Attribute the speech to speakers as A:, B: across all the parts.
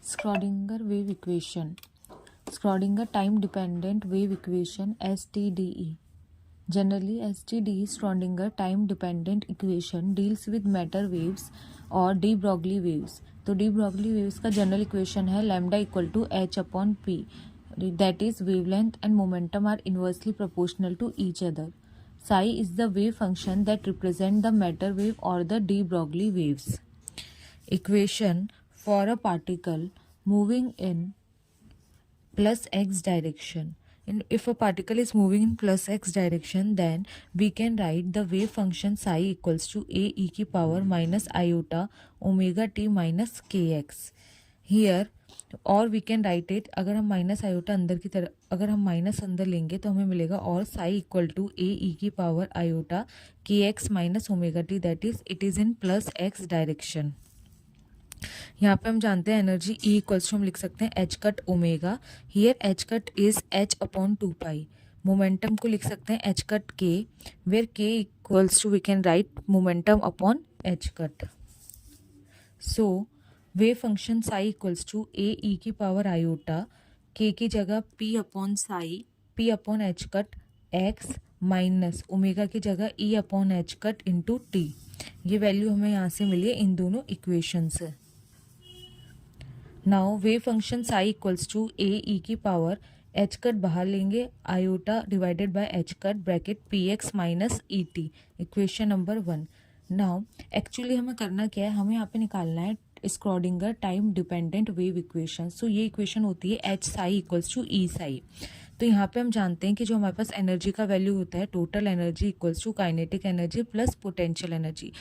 A: Schrodinger wave equation. Schrodinger time dependent wave equation STDE. Generally, STDE Schrodinger time dependent equation deals with matter waves और de Broglie waves. तो de Broglie waves का general equation है lambda equal to h upon p, that is wavelength and momentum are inversely proportional to each other. Psi is the wave function that represent the matter wave or the de Broglie waves. Equation for a particle moving in plus x direction. And if a particle is moving in plus x direction, then we can write the wave function psi equals to a e की power minus iota omega t minus kx. Here और we can right it, अगर हम minus iota अंदर की तरफ, अगर हम minus अंदर लेंगे तो हमें मिलेगा और साई इक्वल टू ए ई की पावर आयोटा के x minus omega T, that is it is in plus x direction. यहाँ पे हम जानते हैं एनर्जी ई इक्वल्स टू हम लिख सकते हैं H cut omega. Here H cut is H upon 2 pi. Momentum को लिख सकते हैं H cut K, where K equals to we can write momentum upon H cut. So wave function psi equals to A ई की power iota K की जगह P upon psi, P upon H cut X minus omega की जगह E upon H cut into T. ये value हमें यहाँ से मिली है इन दोनों इक्वेशन से. Now wave function psi equals to A ई की पावर एच कट बाहर लेंगे, iota divided by H cut bracket P x minus E T, equation number 1. Now actually हमें करना क्या है, हमें यहाँ पे निकालना है Schrodinger time dependent wave equation. So ये इक्वेशन होती है H psi equals to E psi. तो यहाँ पे हम जानते हैं कि जो हमारे पास एनर्जी का वैल्यू होता है total energy equals to kinetic energy plus potential energy.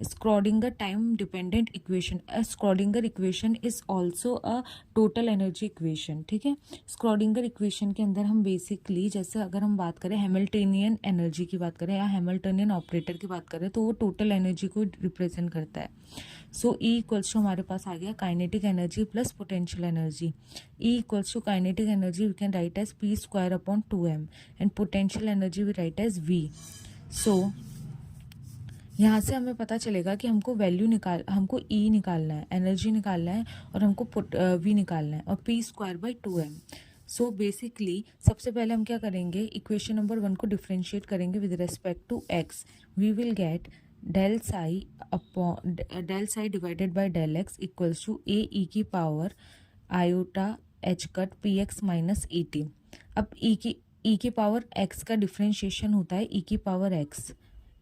A: Schrodinger time dependent equation, a Schrodinger equation is also a total energy equation. ठीक है, Schrodinger equation के अंदर हम बेसिकली जैसे अगर हम बात करें हैमिल्टनियन एनर्जी की बात करें या हैमिल्टनियन ऑपरेटर की बात करें तो वो टोटल एनर्जी को रिप्रेजेंट करता है. सो ई इक्वल्स टू हमारे पास आ गया kinetic energy plus potential energy. E equals to kinetic energy we can write as P square upon 2m and potential energy we write as V. So यहाँ से हमें पता चलेगा कि हमको हमको ई निकालना है, एनर्जी निकालना है और हमको वी निकालना है और P square by 2m. So basically सबसे पहले हम क्या करेंगे, इक्वेशन नंबर 1 को डिफ्रेंशिएट करेंगे with respect to X. We will get del psi divided by del X equals to A ई की power iota H cut P x minus ई T. अब E की पावर एक्स का डिफ्रेंशिएशन होता है ई की power x.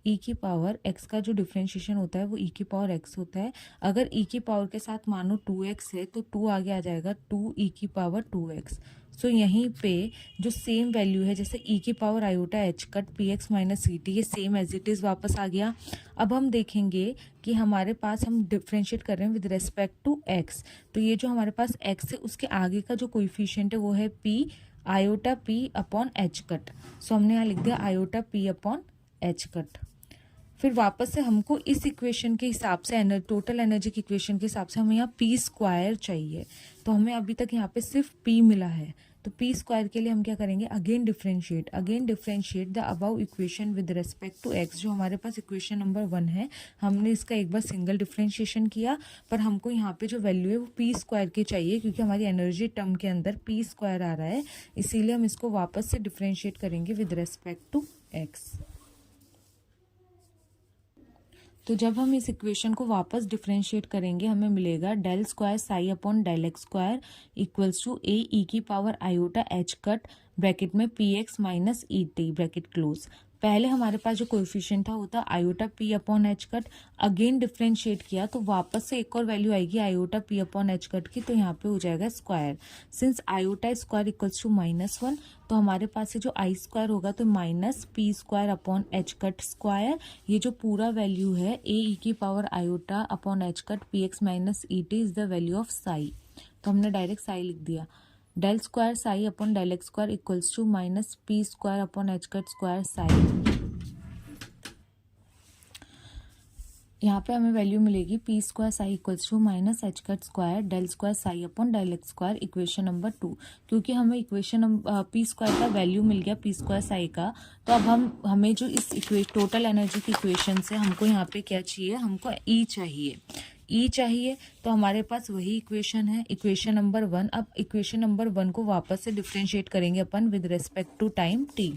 A: ई की power x का जो डिफ्रेंशिएशन होता है वो ई की पावर एक्स होता है. अगर ई की पावर के साथ मानो 2x है तो 2 आगे आ जाएगा 2 ई की पावर 2x. सो यहीं पे जो सेम वैल्यू है जैसे ई की power iota H cut P x minus c t, ये सेम एज इट इज़ वापस आ गया. अब हम देखेंगे कि हमारे पास हम डिफ्रेंशिएट कर रहे हैं विद रेस्पेक्ट टू एक्स. तो ये जो हमारे पास एक्स है उसके आगे का जो कोइफिशिएंट है वो है P iota P upon H cut. So हमने यहाँ लिख दिया iota P upon H cut. फिर वापस से हमको इस इक्वेशन के हिसाब से टोटल एनर्जी की इक्वेशन के हिसाब से हमें यहाँ पी स्क्वायर चाहिए. तो हमें अभी तक यहाँ पे सिर्फ पी मिला है. तो पी स्क्वायर के लिए हम क्या करेंगे, again differentiate the above equation with respect to x. जो हमारे पास इक्वेशन नंबर 1 है हमने इसका एक बार सिंगल डिफ्रेंशिएशन किया, पर हमको यहाँ पे जो वैल्यू है वो पी स्क्वायर की चाहिए क्योंकि हमारी एनर्जी टर्म के अंदर पी स्क्वायर आ रहा है. इसीलिए हम इसको वापस से डिफ्रेंशिएट करेंगे विद रिस्पेक्ट टू एक्स. तो जब हम इस इक्वेशन को वापस डिफ्रेंशिएट करेंगे हमें मिलेगा del square psi upon del x square equals to A ई की power iota H cut bracket में पी एक्स माइनस ई टी ब्रैकेट क्लोज. पहले हमारे पास जो कोएफिशिएंट था वो था iota P upon H cut. Again differentiate किया तो वापस से एक और वैल्यू आएगी iota P upon H cut की, तो यहाँ पे हो जाएगा square. Since iota square equals to -1 तो हमारे पास से जो आई स्क्वायर होगा तो minus p square upon H cut square. ये जो पूरा वैल्यू है ए ई की power iota upon H cut P x minus E t is the value of psi. तो हमने डायरेक्ट साई लिख दिया. Del square psi upon del x square equals to minus p square upon H cut square psi. यहाँ पे हमें value मिलेगी p square psi equals to minus H cut square del square psi upon del x square equation number 2. क्योंकि हमें equation p square का value मिल गया p square Sai का, तो अब हमें जो इस टोटल एनर्जी की इक्वेशन से हमको यहाँ पे क्या चाहिए, हमको ई चाहिए. ई चाहिए, तो हमारे पास वही इक्वेशन है, इक्वेशन नंबर 1। अब इक्वेशन नंबर 1 को वापस से डिफ्रेंशिएट करेंगे अपन with respect to time T.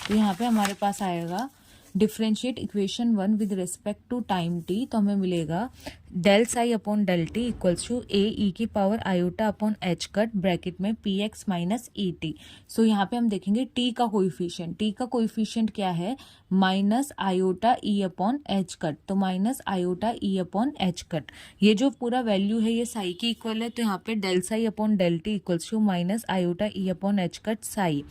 A: तो यहाँ पे हमारे पास आएगा differentiate equation 1 with respect to time T, तो हमें मिलेगा del psi upon del T equals to A ई की power iota upon H cut bracket में पी एक्स माइनस ई टी। सो यहाँ पे हम देखेंगे टी का कोइफिशिएंट क्या है, माइनस आयोटा ई अपॉन एच कट, तो माइनस आयोटा ई अपॉन एच कट। ये जो पूरा वैल्यू है ये साई की इक्वल है, तो यहाँ पे del psi upon del T equals to minus iota E upon H cut psi.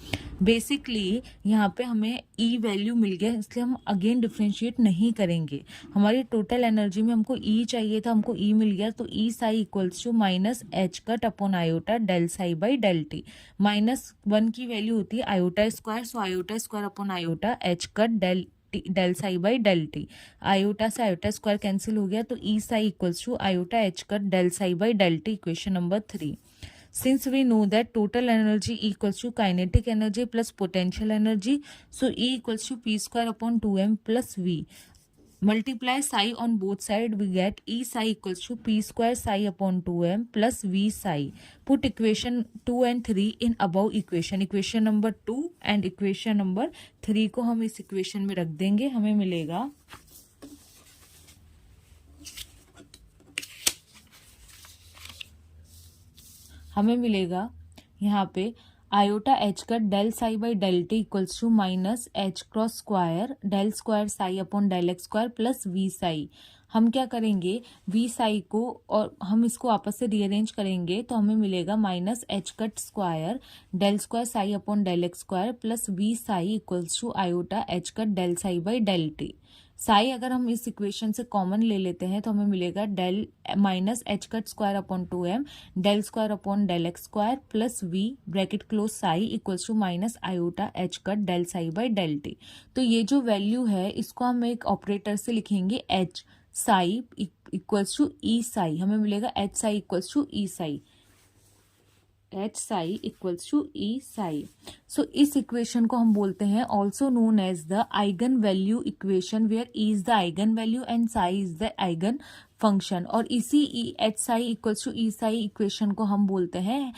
A: Basically यहाँ पे हमें ई वैल्यू मिल गया, इसलिए हम अगेन डिफ्रेंशिएट नहीं करेंगे। हमारी टोटल एनर्जी में हमको ई चाहिए था, हमको ई मिल गया, तो E psi equals to minus H cut upon iota del psi by del T. -1 की वैल्यू होती है iota square, so iota square upon iota H cut del psi by del T. Iota से आयोटा स्क्वायर कैंसिल हो गया, तो E psi equals to iota H cut del psi by del T, equation number 3। Since we know that total energy equals to kinetic energy plus potential energy, so E equals to P square upon 2m plus V. Multiply psi on both sides, we get E psi equals to P square psi upon 2m plus V psi. Put equation 2 and 3 in above equation number 2 and equation number 3 को हम इस equation में रख देंगे। हमें मिलेगा यहाँ पे iota H cut del psi by del T equals to minus h cross square del square psi upon del x square plus v psi. हम क्या करेंगे, वी साई को और हम इसको आपस से रीअरेंज करेंगे, तो हमें मिलेगा minus H cut square del square psi upon del x square plus v psi equals to iota H cut del psi by del t. Psi अगर हम इस इक्वेशन से कॉमन ले लेते हैं तो हमें मिलेगा del minus H cut square upon 2m del square upon del x square plus v bracket close psi equals to minus iota H cut del psi by del t. तो ये जो वैल्यू है इसको हम एक ऑपरेटर से लिखेंगे H psi equals to E psi. हमें मिलेगा H psi equals to E psi, H psi equals to E psi. So इस इक्वेशन को हम बोलते हैं also known as the eigen value equation, where E is the eigen value and psi is the eigen function. और इसी H psi equals to E psi equation को हम बोलते हैं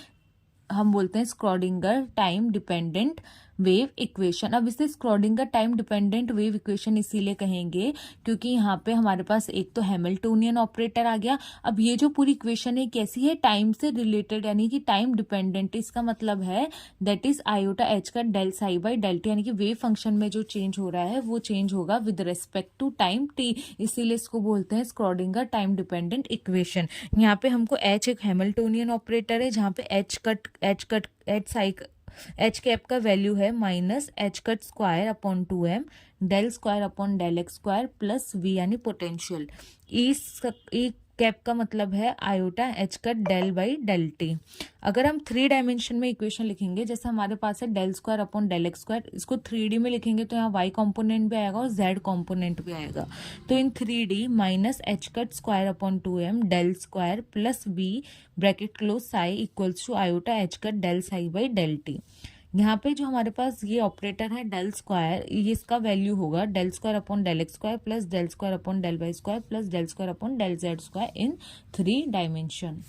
A: Schrodinger time dependent wave equation. अब इसे स्क्रॉडिंगर time dependent wave equation इसीलिए कहेंगे क्योंकि यहाँ पे हमारे पास एक तो हैमिल्टोनियन ऑपरेटर आ गया। अब ये जो पूरी इक्वेशन है कैसी है, टाइम से रिलेटेड यानी कि टाइम डिपेंडेंट। इसका मतलब है दैट इज आयोटा एच का del psi by del t, यानी कि वेव फंक्शन में जो चेंज हो रहा है वो चेंज होगा with respect to time t, इसीलिए इसको बोलते हैं स्क्रॉडिंगर टाइम डिपेंडेंट इक्वेशन। यहाँ पे हमको एच एक हैमिल्टोनियन ऑपरेटर है जहाँ पे एच कैप का वैल्यू है minus H cut square upon 2m del square upon del x square plus v यानी पोटेंशियल। ई कैप का मतलब है iota H cut del by del t. अगर हम 3 डायमेंशन में इक्वेशन लिखेंगे, जैसे हमारे पास है del square upon del x square, इसको 3D में लिखेंगे तो यहाँ y कॉम्पोनेंट भी आएगा और z कॉम्पोनेंट भी आएगा। तो in 3D minus H cut square upon 2m del square plus v bracket close psi equals to iota H cut del psi by del t. यहाँ पे जो हमारे पास ये ऑपरेटर है डेल स्क्वायर, ये इसका वैल्यू होगा del square upon del x square plus del square upon del Y square plus del square upon del Z square in 3 dimension.